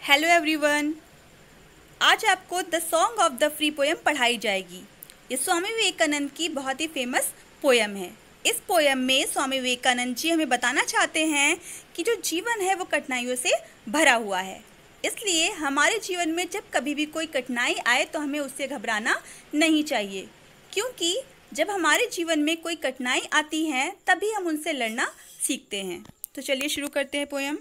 Hello everyone. आज आपको the song of the free poem पढ़ाई जाएगी। ये स्वामी विवेकानंद की बहुत ही फेमस पोएम है। इस पोएम में स्वामी विवेकानंद जी हमें बताना चाहते हैं कि जो जीवन है वो कठिनाइयों से भरा हुआ है। इसलिए हमारे जीवन में जब कभी भी कोई कठिनाई आए तो हमें उससे घबराना नहीं चाहिए, क्योंकि जब हमारे जीवन में कोई कठिनाई आती है तभी हम उनसे लड़ना सीखते हैं। तो चलिए शुरू करते हैं poem.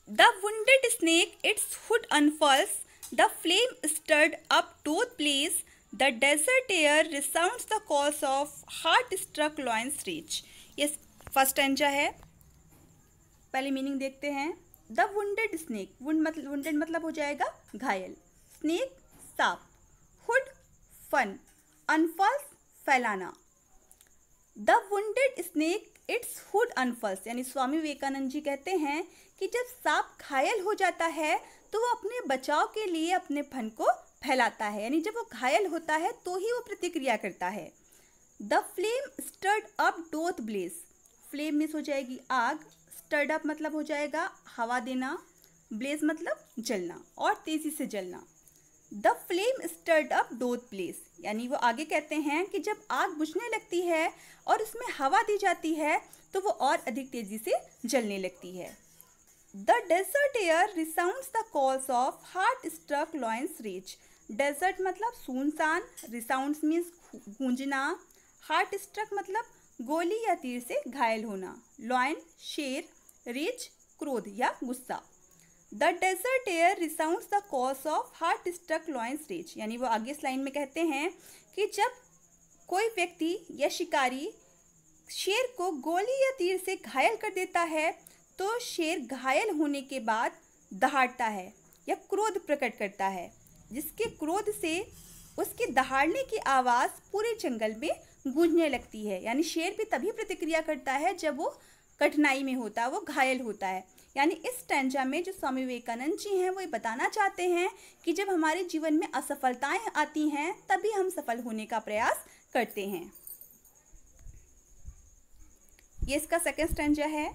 The wounded snake its hood unfurls, the flame stirred up doth blaze, the desert air resounds the calls of heart-struck loins reach। ये फर्स्ट स्टैंजा है। पहले मीनिंग देखते हैं। The wounded snake, wounded मतलब हो जाएगा घायल, snake सांप, hood फन, unfurls फैलाना। The wounded snake its hood unfurls, यानी स्वामी विवेकानंद जी कहते हैं कि जब सांप घायल हो जाता है तो वो अपने बचाव के लिए अपने फन को फैलाता है, यानी जब वो घायल होता है तो ही वो प्रतिक्रिया करता है। The flame stirred up doth blaze, flame miss हो जाएगी आग, स्टर्ड अप मतलब हो जाएगा हवा देना, ब्लेज मतलब जलना और तेजी से जलना। The flame stirred up doth blaze, यानी वो आगे कहते हैं कि जब आग बुझने लगती है और उसमें हवा दी जाती है तो वो और अधिक तेजी से जलने लगती है। The desert air resounds the calls of heart struck lions reach, desert मतलब सुनसान, रिसाउंड्स मीन्स गूंजना, हार्ट स्ट्रक मतलब गोली या तीर से घायल होना, लॉयन शेर, रीच क्रोध या गुस्सा। The desert air resounds the calls of heart struck lions reach, यानी वो आगे इस लाइन में कहते हैं कि जब कोई व्यक्ति या शिकारी शेर को गोली या तीर से घायल कर देता है तो शेर घायल होने के बाद दहाड़ता है या क्रोध प्रकट करता है, जिसके क्रोध से उसके दहाड़ने की आवाज़ पूरे जंगल में गूंजने लगती है। यानी शेर भी तभी प्रतिक्रिया करता है जब वो कठिनाई में होता है, वो घायल होता है। यानी इस स्टैंजा में जो स्वामी विवेकानंद जी हैं वो ये बताना चाहते हैं कि जब हमारे जीवन में असफलताएं आती हैं तभी हम सफल होने का प्रयास करते हैं। ये इसका सेकंड स्टैंजा है।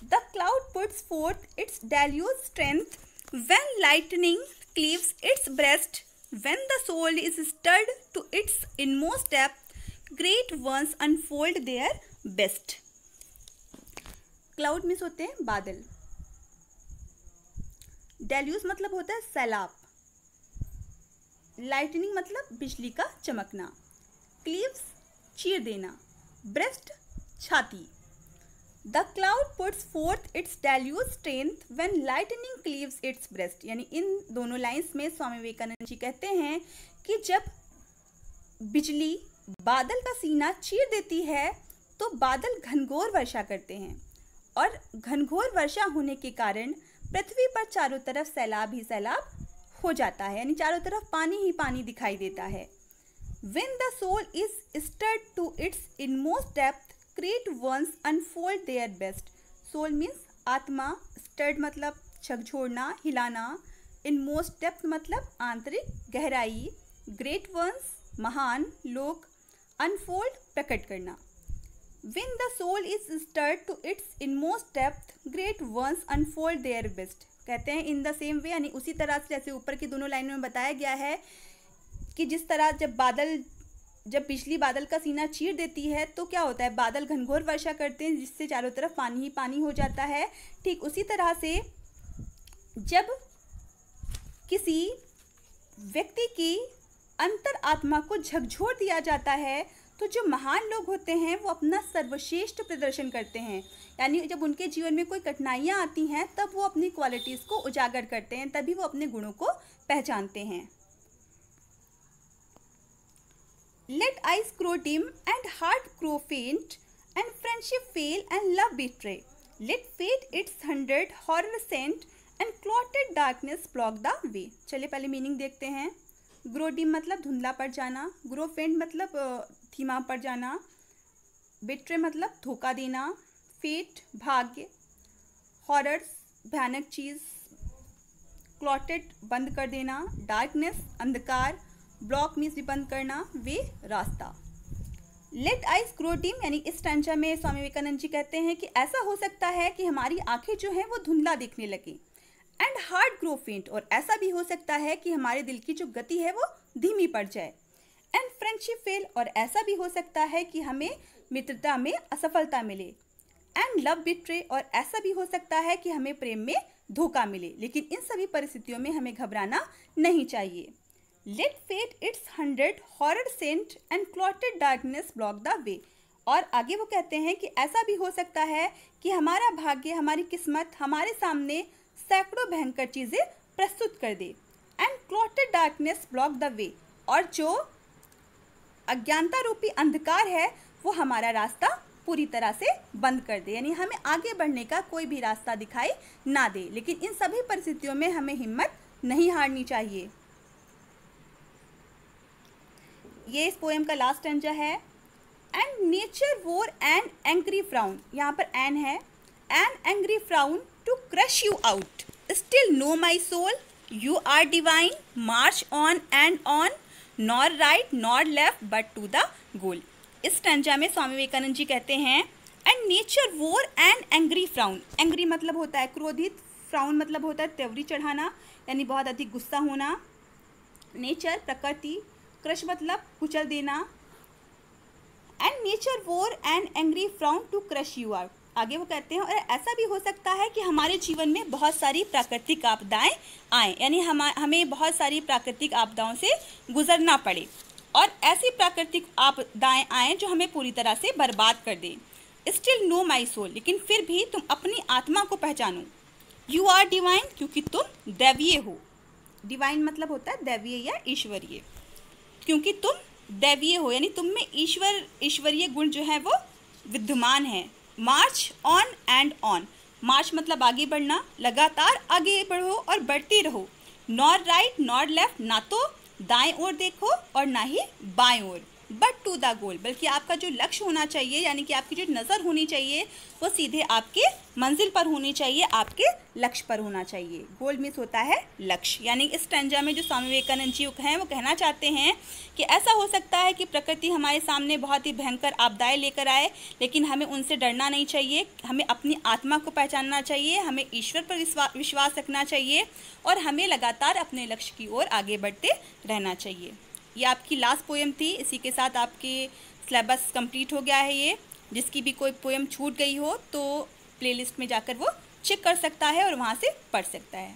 The cloud puts forth its deluge strength when lightning cleaves its breast, when the soul is stirred to its inmost depth, great ones unfold their best। Cloud means होते हैं बादल, डेल्यूज मतलब होता है सैलाब, lightning मतलब बिजली का चमकना, क्लीव्स चीर देना, ब्रेस्ट छाती। The cloud puts forth its deluge strength when lightning cleaves its breast, यानी इन दोनों लाइंस में स्वामी विवेकानंद जी कहते हैं कि जब बिजली बादल का सीना चीर देती है तो बादल घनघोर वर्षा करते हैं और घनघोर वर्षा होने के कारण पृथ्वी पर चारों तरफ सैलाब ही सैलाब हो जाता है, यानी चारों तरफ पानी ही पानी दिखाई देता है। When the soul is stirred to its inmost depth, great ones unfold their best। soul means आत्मा, stirred मतलब झकझोरना, हिलाना, inmost depth मतलब आंतरिक गहराई, great ones महान लोग, unfold प्रकट करना। When the soul is stirred to its inmost depth, great ones unfold their best। कहते हैं in the same way, यानी उसी तरह से जैसे ऊपर की दोनों लाइनों में बताया गया है कि जिस तरह जब बिजली बादल का सीना चीर देती है तो क्या होता है, बादल घनघोर वर्षा करते हैं जिससे चारों तरफ पानी ही पानी हो जाता है। ठीक उसी तरह से जब किसी व्यक्ति की अंतर आत्मा को झकझोर दिया जाता है तो जो महान लोग होते हैं वो अपना सर्वश्रेष्ठ प्रदर्शन करते हैं, यानी जब उनके जीवन में कोई कठिनाइयाँ आती हैं तब वो अपनी क्वालिटीज़ को उजागर करते हैं, तभी वो अपने गुणों को पहचानते हैं। Let eyes grow dim and heart grow faint and friendship fail and love betray. Let fate its 100 horror sent and clotted darkness block the way। चलिए पहले मीनिंग देखते हैं। ग्रो डिम मतलब धुंधला पड़ जाना, ग्रो फेंट मतलब धीमा पड़ जाना, बिट्रे मतलब धोखा देना, फेट भाग्य, हॉरर्स भयानक चीज़, क्लॉटेड बंद कर देना, डार्कनेस अंधकार, ब्लॉक मीन्स भी बंद करना, वे रास्ता। लेट आइज ग्रो डिम, यानी इस स्टैंजा में स्वामी विवेकानंद जी कहते हैं कि ऐसा हो सकता है कि हमारी आंखें जो हैं वो धुंधला दिखने लगी। एंड हार्ट ग्रो फेंट, और ऐसा भी हो सकता है कि हमारे दिल की जो गति है वो धीमी पड़ जाए। एंड फ्रेंडशिप फेल, और ऐसा भी हो सकता है कि हमें मित्रता में असफलता मिले। एंड लव बिट्रे, और ऐसा भी हो सकता है कि हमें प्रेम में धोखा मिले। लेकिन इन सभी परिस्थितियों में हमें घबराना नहीं चाहिए। Let fate it's 100 horror cent and clotted darkness block the way, और आगे वो कहते हैं कि ऐसा भी हो सकता है कि हमारा भाग्य, हमारी किस्मत हमारे सामने सैकड़ों भयंकर चीज़ें प्रस्तुत कर दे। And clotted darkness block the way, और जो अज्ञानता रूपी अंधकार है वो हमारा रास्ता पूरी तरह से बंद कर दे, यानी हमें आगे बढ़ने का कोई भी रास्ता दिखाई ना दे। लेकिन इन सभी परिस्थितियों में हमें हिम्मत नहीं हारनी चाहिए। ये इस पोएम का लास्ट स्टैंजा है। And nature wore an angry frown, यहाँ पर एन है, an angry frown to crush you out, still know my soul, you are divine, march on and on, nor right nor left but to the goal. इस stanza में स्वामी विवेकानंद जी कहते हैं and nature wore an angry frown, angry मतलब होता है क्रोधित, frown मतलब होता है त्योरी चढ़ाना, यानी बहुत अधिक गुस्सा होना। नेचर प्रकृति, क्रश मतलब कुचल देना। And nature wore an angry frown to crush you out, आगे वो कहते हैं और ऐसा भी हो सकता है कि हमारे जीवन में बहुत सारी प्राकृतिक आपदाएं आएँ, यानी हमें बहुत सारी प्राकृतिक आपदाओं से गुजरना पड़े, और ऐसी प्राकृतिक आपदाएं आएँ जो हमें पूरी तरह से बर्बाद कर दें। स्टिल नो माई सोल, लेकिन फिर भी तुम अपनी आत्मा को पहचानो। यू आर डिवाइन, क्योंकि तुम दैवीय हो। डिवाइन मतलब होता है दैवीय या ईश्वरीय, क्योंकि तुम दैवीय हो, यानी तुम में ईश्वरीय गुण जो है वो विद्यमान है। मार्च ऑन एंड ऑन, मार्च मतलब आगे बढ़ना, लगातार आगे बढ़ो और बढ़ते रहो। नॉर राइट नॉर लेफ्ट, ना तो दाएं ओर देखो और ना ही बाएं ओर, बट टू द गोल, बल्कि आपका जो लक्ष्य होना चाहिए, यानी कि आपकी जो नज़र होनी चाहिए वो सीधे आपके मंजिल पर होनी चाहिए, आपके लक्ष्य पर होना चाहिए। गोल मीन्स होता है लक्ष्य, यानी इस स्टैंजा में जो स्वामी विवेकानंद जी हैं वो कहना चाहते हैं कि ऐसा हो सकता है कि प्रकृति हमारे सामने बहुत ही भयंकर आपदाएं लेकर आए, लेकिन हमें उनसे डरना नहीं चाहिए, हमें अपनी आत्मा को पहचानना चाहिए, हमें ईश्वर पर विश्वास रखना चाहिए, और हमें लगातार अपने लक्ष्य की ओर आगे बढ़ते रहना चाहिए। ये आपकी लास्ट पोएम थी, इसी के साथ आपके सिलेबस कंप्लीट हो गया है। ये जिसकी भी कोई पोएम छूट गई हो तो प्लेलिस्ट में जाकर वो चेक कर सकता है और वहाँ से पढ़ सकता है।